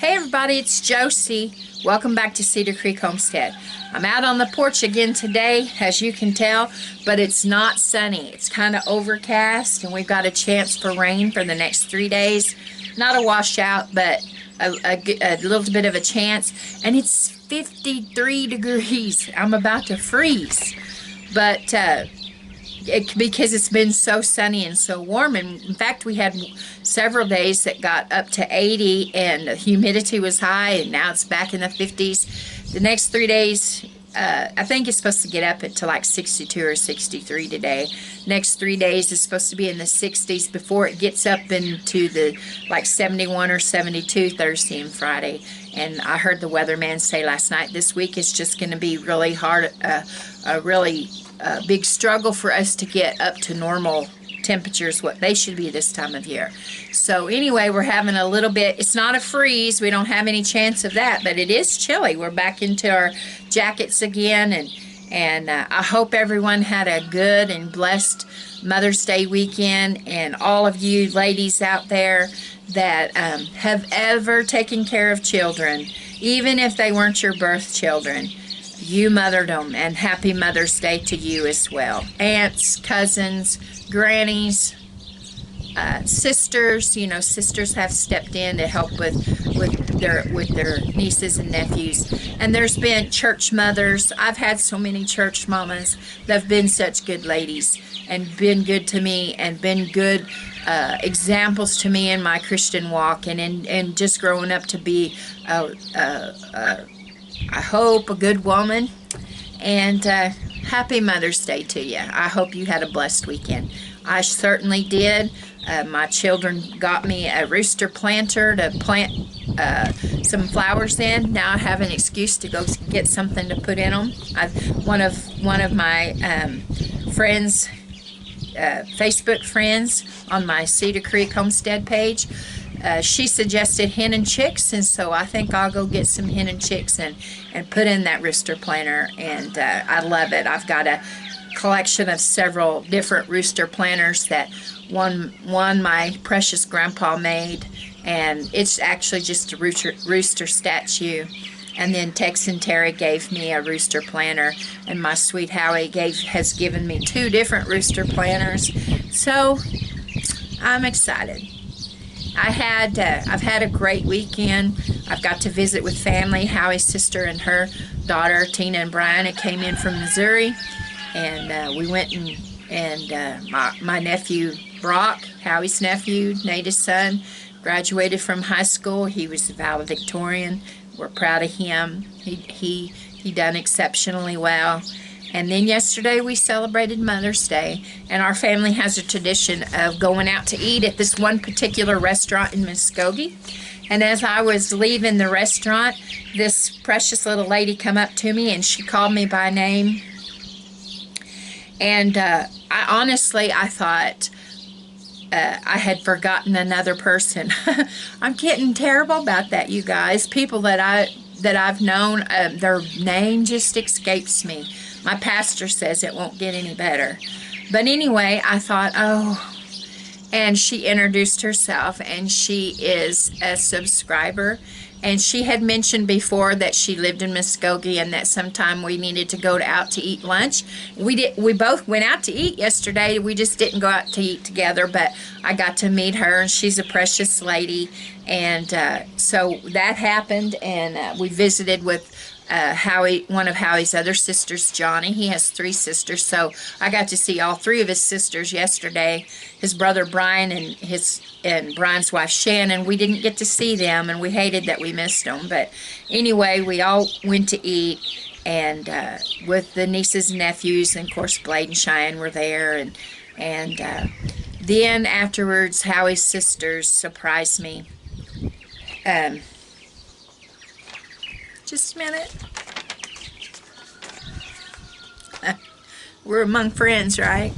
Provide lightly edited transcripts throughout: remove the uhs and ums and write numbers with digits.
Hey everybody, it's Josie. Welcome back to Cedar Creek Homestead. I'm out on the porch again today, as you can tell, but it's not sunny. It's kind of overcast, and we've got a chance for rain for the next 3 days. Not a washout, but a little bit of a chance. And it's 53 degrees. I'm about to freeze. But because it's been so sunny and so warm, and in fact we had several days that got up to 80 and the humidity was high, and now it's back in the 50s. The next 3 days, I think it's supposed to get up into like 62 or 63 today. Next 3 days is supposed to be in the 60s before it gets up into the like 71 or 72 Thursday and Friday. And I heard the weatherman say last night this week is just going to be really hard, a really big struggle for us to get up to normal temperatures, what they should be this time of year. So anyway, we're having a little bit, it's not a freeze, we don't have any chance of that, but it is chilly. We're back into our jackets again, and I hope everyone had a good and blessed Mother's Day weekend, and all of you ladies out there that have ever taken care of children, even if they weren't your birth children. You mothered them, and happy Mother's Day to you as well. Aunts, cousins, grannies, sisters. You know, sisters have stepped in to help with their nieces and nephews. And there's been church mothers. I've had so many church mamas that have been such good ladies and been good to me and been good examples to me in my Christian walk, and just growing up to be I hope a good woman. And happy Mother's Day to you. I hope you had a blessed weekend. I certainly did. My children got me a rooster planter to plant some flowers in. Now I have an excuse to go get something to put in them. One of my friends, Facebook friends on my Cedar Creek Homestead page, she suggested hen and chicks, and so I think I'll go get some hen and chicks and put in that rooster planter, and I love it. I've got a collection of several different rooster planters that one my precious grandpa made, and it's actually just a rooster statue. And then Tex and Terry gave me a rooster planter, and my sweet Howie has given me 2 different rooster planters. So I'm excited. I've had a great weekend. I've got to visit with family. Howie's sister and her daughter Tina and Brian came in from Missouri, and we went and my nephew Brock, Howie's nephew, Nada's son, graduated from high school. He was a valedictorian. We're proud of him. He done exceptionally well. And then yesterday we celebrated Mother's Day, and our family has a tradition of going out to eat at this one particular restaurant in Muskogee. And as I was leaving the restaurant, this precious little lady come up to me, and she called me by name. And I thought I had forgotten another person. I'm getting terrible about that, you guys. People that I've known, their name just escapes me. My pastor says it won't get any better. But anyway, I thought, oh, and she introduced herself, and she is a subscriber. And she had mentioned before that she lived in Muskogee, and that sometime we needed to go out to eat lunch. We both went out to eat yesterday. We just didn't go out to eat together, but I got to meet her, and she's a precious lady. And so that happened, and we visited with Howie, one of Howie's other sisters, Johnny. He has 3 sisters, so I got to see all 3 of his sisters yesterday. His brother Brian and Brian's wife Shannon. We didn't get to see them, and we hated that we missed them. But anyway, we all went to eat, and with the nieces and nephews, and of course Blade and Cheyenne were there, and then afterwards Howie's sisters surprised me. Just a minute. We're among friends, right?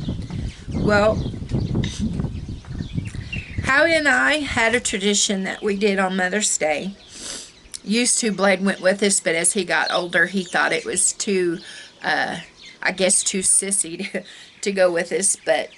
Well, Howie and I had a tradition that we did on Mother's Day. Used to, Blade went with us, but as he got older, he thought it was too, I guess, too sissy to go with us. But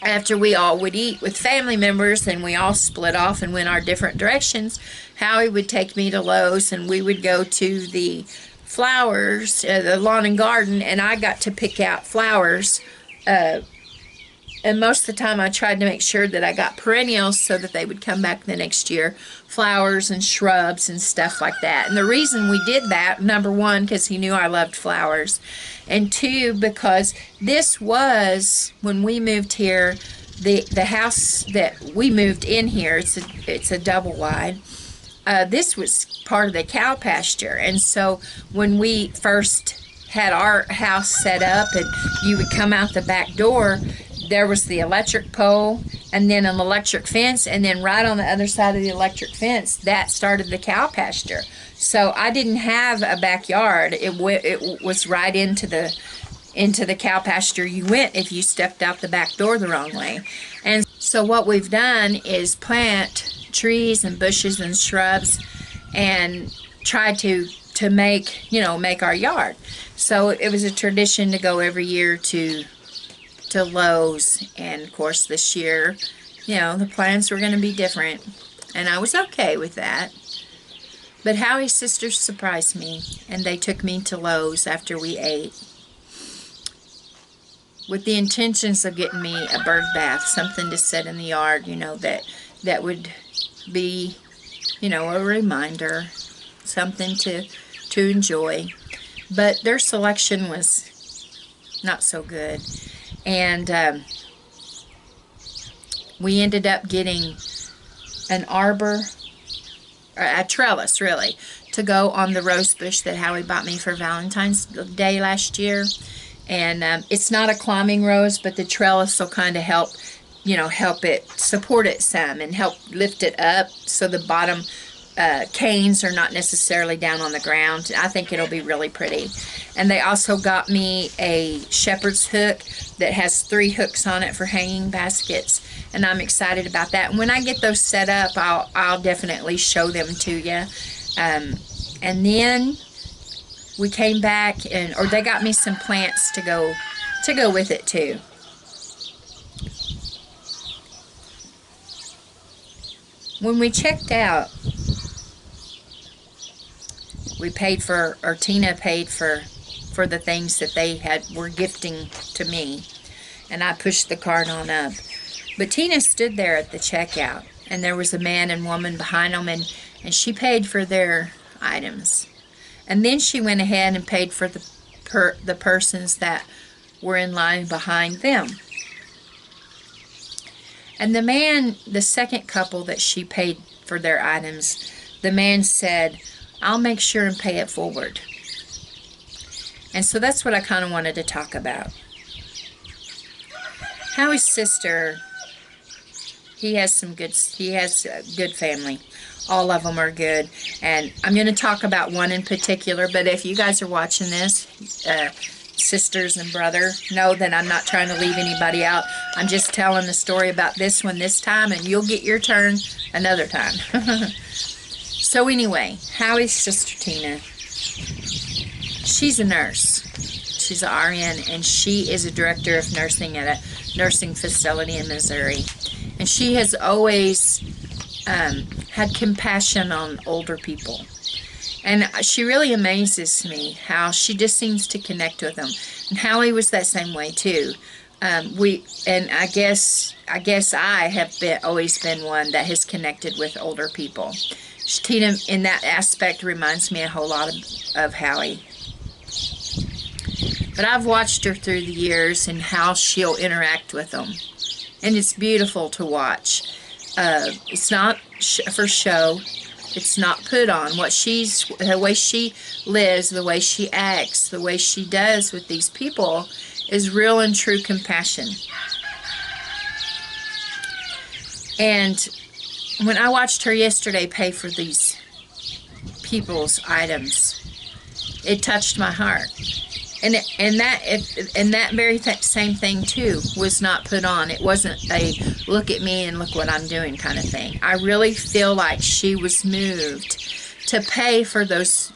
after we all would eat with family members and we all split off and went our different directions, Howie would take me to Lowe's, and we would go to the flowers, the lawn and garden, and I got to pick out flowers. And most of the time I tried to make sure that I got perennials so that they would come back the next year. Flowers and shrubs and stuff like that. And the reason we did that, number one, because he knew I loved flowers. And two, because this was, when we moved here, the house that we moved in here, it's a double wide. This was part of the cow pasture. And so when we first had our house set up and you would come out the back door, there was the electric pole and then an electric fence, and then right on the other side of the electric fence, that started the cow pasture. So I didn't have a backyard. It was right into the cow pasture you went if you stepped out the back door the wrong way. And so what we've done is plant trees and bushes and shrubs and try to make our yard. So it was a tradition to go every year to Lowe's, and of course this year, the plans were going to be different, and I was okay with that. But Howie's sisters surprised me, and they took me to Lowe's after we ate with the intentions of getting me a bird bath, something to set in the yard, that would be, a reminder, something to enjoy. But their selection was not so good. And we ended up getting an arbor, or a trellis really, to go on the rose bush that Howie bought me for Valentine's Day last year. And it's not a climbing rose, but the trellis will kind of help it, support it some and help lift it up so the bottom canes are not necessarily down on the ground. I think it'll be really pretty. And they also got me a shepherd's hook that has 3 hooks on it for hanging baskets, and I'm excited about that. And when I get those set up, I'll definitely show them to you. And then we came back, or they got me some plants to go with it too. When we checked out, Tina paid for the things that they were gifting to me, and I pushed the cart on up. But Tina stood there at the checkout, and there was a man and woman behind them, and she paid for their items. And then she went ahead and paid for the persons that were in line behind them. And the second couple that she paid for their items, the man said, "I'll make sure and pay it forward." And so that's what I kind of wanted to talk about. Howie's sister, he has a good family. All of them are good. And I'm going to talk about one in particular, but if you guys are watching this, sisters and brother, know that I'm not trying to leave anybody out. I'm just telling the story about this one this time, and you'll get your turn another time. So anyway, Howie's sister Tina, she's a nurse. She's an RN, and she is a director of nursing at a nursing facility in Missouri. And she has always had compassion on older people. And she really amazes me how she just seems to connect with them. And Howie was that same way too. I guess I have always been one that has connected with older people. Tina, in that aspect, reminds me a whole lot of Howie. But I've watched her through the years and how she'll interact with them. And it's beautiful to watch. It's not for show. It's not put on. The way she lives, the way she acts, the way she does with these people is real and true compassion. And when I watched her yesterday pay for these people's items, it touched my heart. And that very same thing too was not put on. It wasn't a look at me and look what I'm doing kind of thing. I really feel like she was moved to pay for those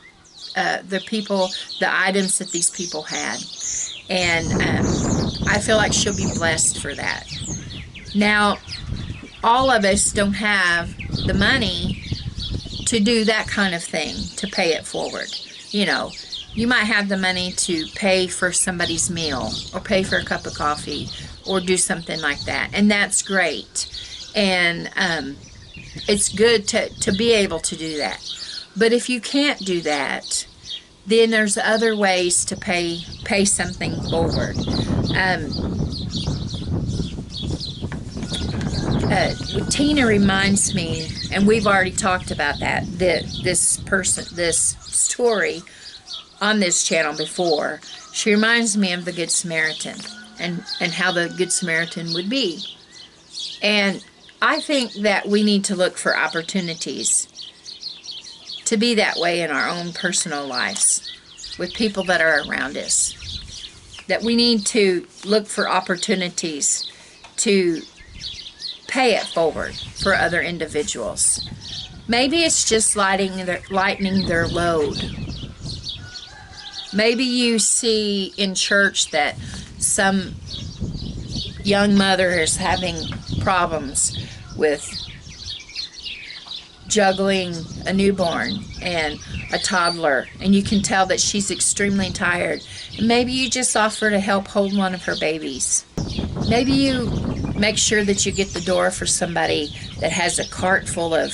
the items that these people had, and I feel like she'll be blessed for that. Now, all of us don't have the money to do that kind of thing, to pay it forward. You know, you might have the money to pay for somebody's meal or pay for a cup of coffee or do something like that. And that's great. And it's good to be able to do that. But if you can't do that, then there's other ways to pay something forward. Tina reminds me, and we've already talked about that this story on this channel before. She reminds me of the Good Samaritan and how the Good Samaritan would be. And I think that we need to look for opportunities to be that way in our own personal lives with people that are around us. That we need to look for opportunities to pay it forward for other individuals. Maybe it's just lightening their load. Maybe you see in church that some young mother is having problems with juggling a newborn and a toddler, and you can tell that she's extremely tired. And maybe you just offer to help hold one of her babies. Maybe you make sure that you get the door for somebody that has a cart full of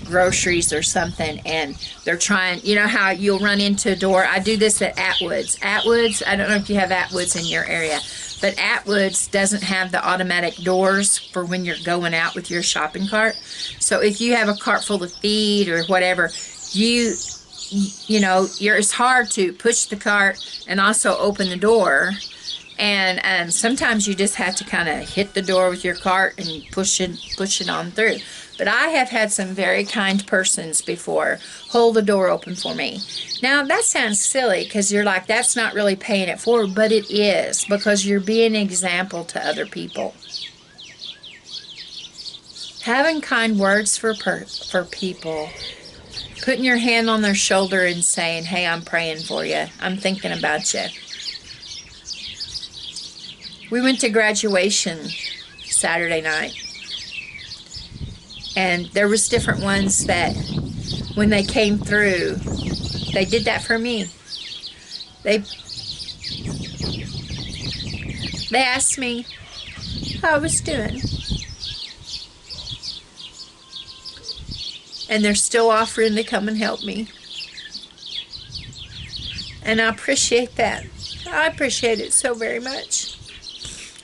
groceries or something, and they're trying, you know how you'll run into a door. I do this at Atwoods. Atwoods, I don't know if you have Atwoods in your area, but Atwoods doesn't have the automatic doors for when you're going out with your shopping cart. So if you have a cart full of feed or whatever, it's hard to push the cart and also open the door. And sometimes you just have to kind of hit the door with your cart and push it on through. But I have had some very kind persons before hold the door open for me. Now, that sounds silly because you're like, that's not really paying it forward, but it is, because you're being an example to other people. Having kind words for people, putting your hand on their shoulder and saying, hey, I'm praying for you. I'm thinking about you. We went to graduation Saturday night. And there was different ones that when they came through, they did that for me. They asked me how I was doing. And they're still offering to come and help me. And I appreciate that. I appreciate it so very much.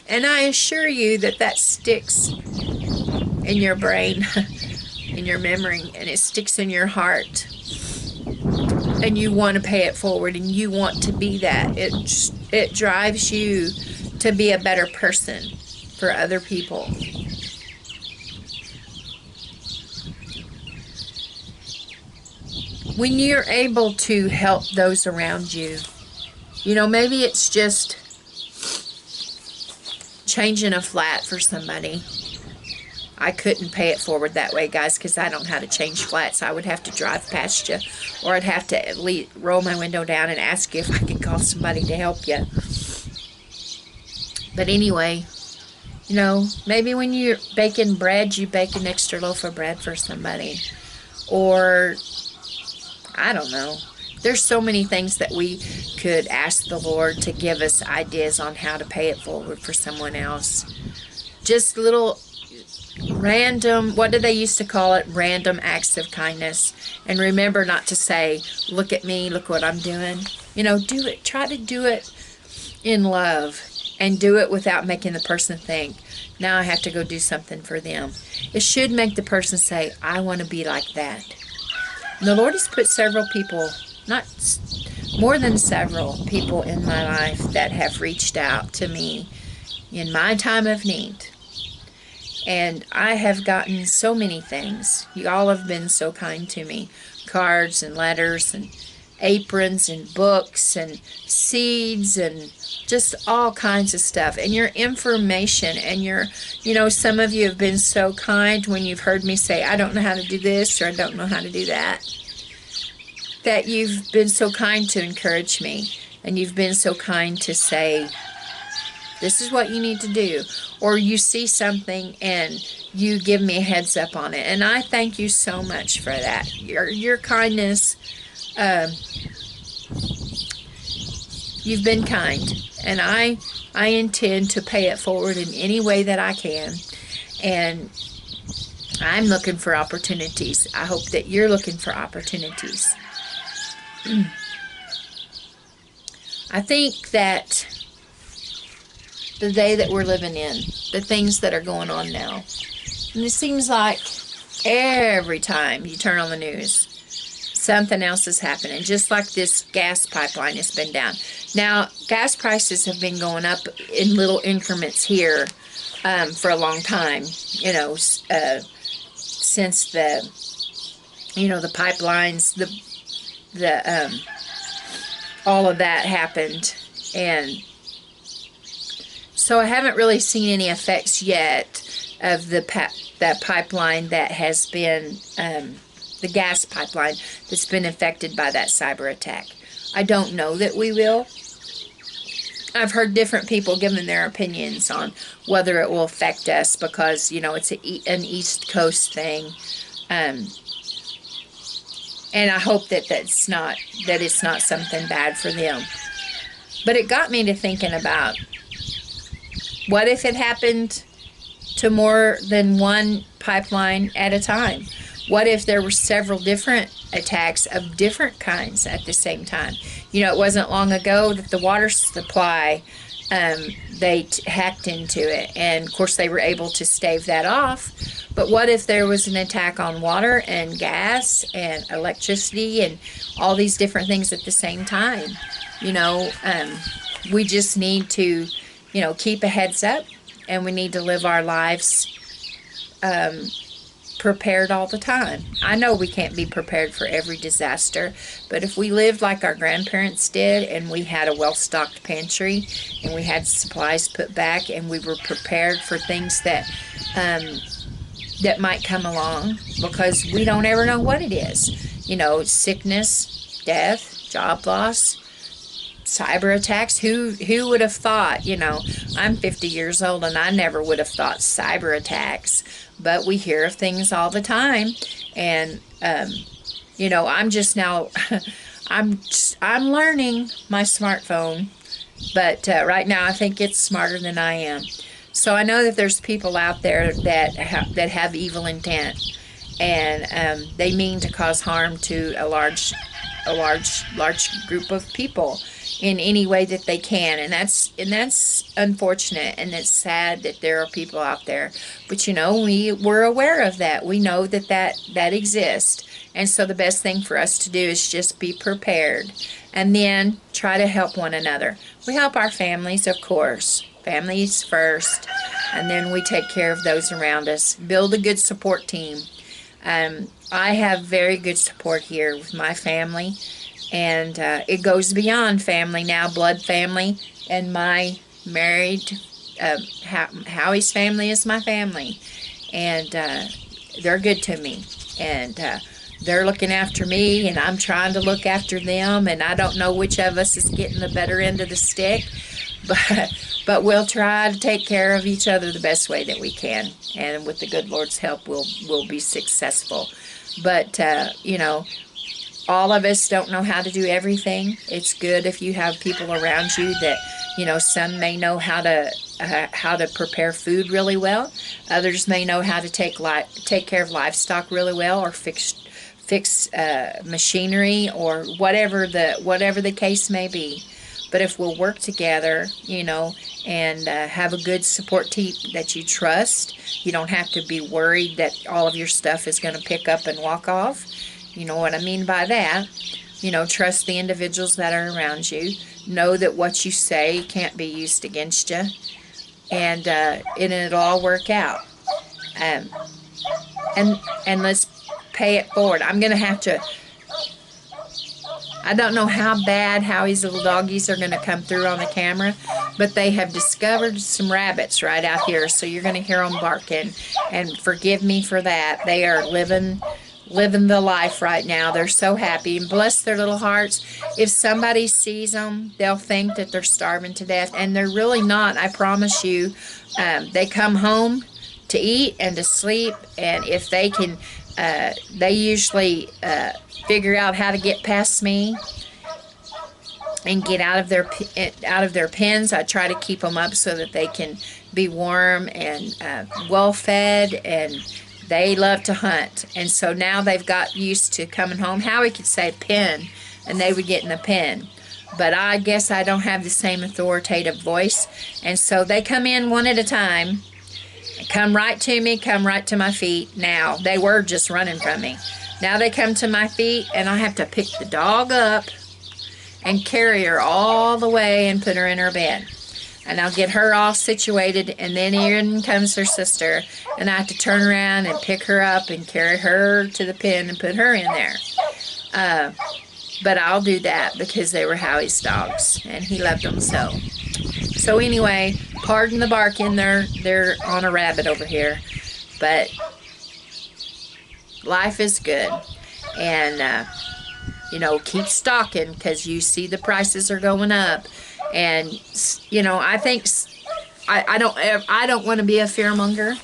And I assure you that sticks in your brain, in your memory, and it sticks in your heart. And you want to pay it forward, and you want to be that. It drives you to be a better person for other people. When you're able to help those around you, maybe it's just changing a flat for somebody. I couldn't pay it forward that way, guys, because I don't know how to change flats. I would have to drive past you, or I'd have to at least roll my window down and ask you if I could call somebody to help you. But anyway, maybe when you're baking bread, you bake an extra loaf of bread for somebody. Or, I don't know. There's so many things that we could ask the Lord to give us ideas on how to pay it forward for someone else. Just little random, what do they used to call it? Random acts of kindness. And remember not to say, look at me, look what I'm doing. Do it. Try to do it in love. And do it without making the person think, now I have to go do something for them. It should make the person say, I want to be like that. And the Lord has put several people, not more than several people in my life that have reached out to me in my time of need. And I have gotten so many things. You all have been so kind to me. Cards and letters and aprons and books and seeds and just all kinds of stuff. And your information and your, some of you have been so kind when you've heard me say, I don't know how to do this or I don't know how to do that. That you've been so kind to encourage me. And you've been so kind to say, This is what you need to do. Or you see something and you give me a heads up on it. And I thank you so much for that. Your kindness, you've been kind. And I intend to pay it forward in any way that I can. And I'm looking for opportunities. I hope that you're looking for opportunities. I think that the day that we're living in, the things that are going on now, and it seems like every time you turn on the news, something else is happening, just like this gas pipeline has been down. Now, gas prices have been going up in little increments here for a long time, you know, since the, you know, the pipelines, the all of that happened. And so I haven't really seen any effects yet of that pipeline that has been, the gas pipeline that's been affected by that cyber attack. I don't know that we will. I've heard different people giving their opinions on whether it will affect us because, you know, it's an East Coast thing. And I hope that it's not something bad for them. But it got me to thinking about, what if it happened to more than one pipeline at a time? What if there were several different attacks of different kinds at the same time? You know, it wasn't long ago that the water supply, they hacked into it. And, of course, they were able to stave that off. But what if there was an attack on water and gas and electricity and all these different things at the same time? You know, we just need to, you know, keep a heads up, and we need to live our lives prepared all the time. I know we can't be prepared for every disaster, but if we lived like our grandparents did, and we had a well-stocked pantry, and we had supplies put back, and we were prepared for things that that might come along, because we don't ever know what it is. You know, sickness, death, job loss, cyber attacks. Who would have thought? You know, I'm 50 years old and I never would have thought cyber attacks, but we hear of things all the time. And you know, I'm just now I'm learning my smartphone, but right now I think it's smarter than I am. So I know that there's people out there that have evil intent, and they mean to cause harm to a large group of people in any way that they can, and that's unfortunate, and it's sad that there are people out there. But you know, we're aware of that. We know that exists, and so the best thing for us to do is just be prepared, and then try to help one another. We help our families, of course. Families first, and then we take care of those around us. Build a good support team. I have very good support here with my family, and it goes beyond family now, blood family, and my married, Howie's family is my family, and they're good to me, and they're looking after me, and I'm trying to look after them, and I don't know which of us is getting the better end of the stick, but we'll try to take care of each other the best way that we can, and with the good Lord's help, we'll be successful. But you know, all of us don't know how to do everything. It's good if you have people around you that, you know, some may know how to prepare food really well. Others may know how to take care of livestock really well, or fix machinery, or whatever the case may be. But if we'll work together, you know, and have a good support team that you trust, you don't have to be worried that all of your stuff is going to pick up and walk off. You know what I mean by that. You know, trust the individuals that are around you. Know that what you say can't be used against you. And it'll all work out. And let's pay it forward. I'm going to have to... I don't know how bad Howie's little doggies are going to come through on the camera, but they have discovered some rabbits right out here, so you're going to hear them barking, and forgive me for that. They are living living the life right now. They're so happy, and bless their little hearts. If somebody sees them, they'll think that they're starving to death, and they're really not. I promise you. They come home to eat and to sleep, and if they can, they usually figure out how to get past me and get out of their pens. I try to keep them up so that they can be warm and well fed, and they love to hunt. And so now they've got used to coming home. Howie could say pen, and they would get in the pen. But I guess I don't have the same authoritative voice. And so they come in one at a time, come right to me, come right to my feet. Now, they were just running from me. Now they come to my feet, and I have to pick the dog up and carry her all the way and put her in her bed. And I'll get her all situated, and then in comes her sister, and I have to turn around and pick her up and carry her to the pen and put her in there. But I'll do that because they were Howie's dogs, and he loved them so. So anyway, pardon the barking. They're on a rabbit over here, but life is good, and you know, keep stocking because you see the prices are going up. And you know, I think I don't want to be a fearmonger,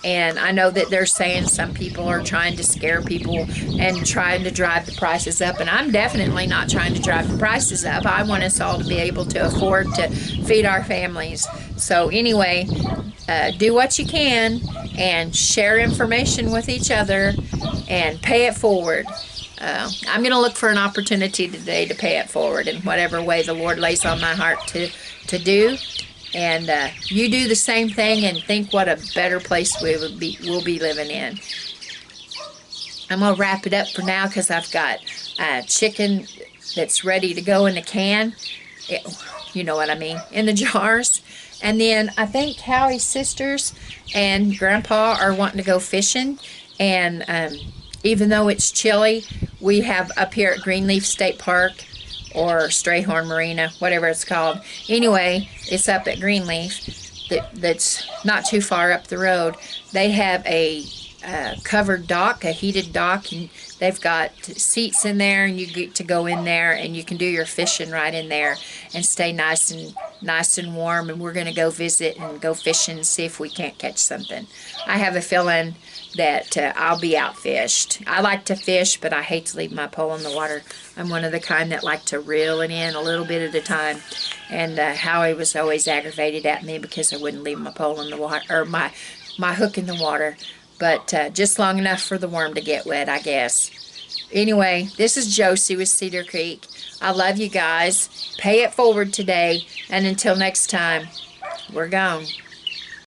and I know that they're saying some people are trying to scare people and trying to drive the prices up, and I'm definitely not trying to drive the prices up. I want us all to be able to afford to feed our families. So anyway, do what you can and share information with each other and pay it forward. I'm going to look for an opportunity today to pay it forward in whatever way the Lord lays on my heart to do. And you do the same thing and think what a better place we'll be living in. I'm going to wrap it up for now because I've got chicken that's ready to go in the can. You know what I mean, in the jars. And then I think Howie's sisters and Grandpa are wanting to go fishing. And even though it's chilly, we have up here at Greenleaf State Park, or Strayhorn Marina, whatever it's called. Anyway, it's up at Greenleaf. That's not too far up the road. They have a covered dock, a heated dock, and they've got seats in there, and you get to go in there, and you can do your fishing right in there and stay nice and warm. And we're going to go visit and go fishing and see if we can't catch something. I have a feeling that I'll be outfished. I like to fish, but I hate to leave my pole in the water. I'm one of the kind that like to reel it in a little bit at a time. And Howie was always aggravated at me because I wouldn't leave my pole in the water, or my hook in the water. But just long enough for the worm to get wet, I guess. Anyway, this is Josie with Cedar Creek. I love you guys. Pay it forward today. And until next time, we're gone.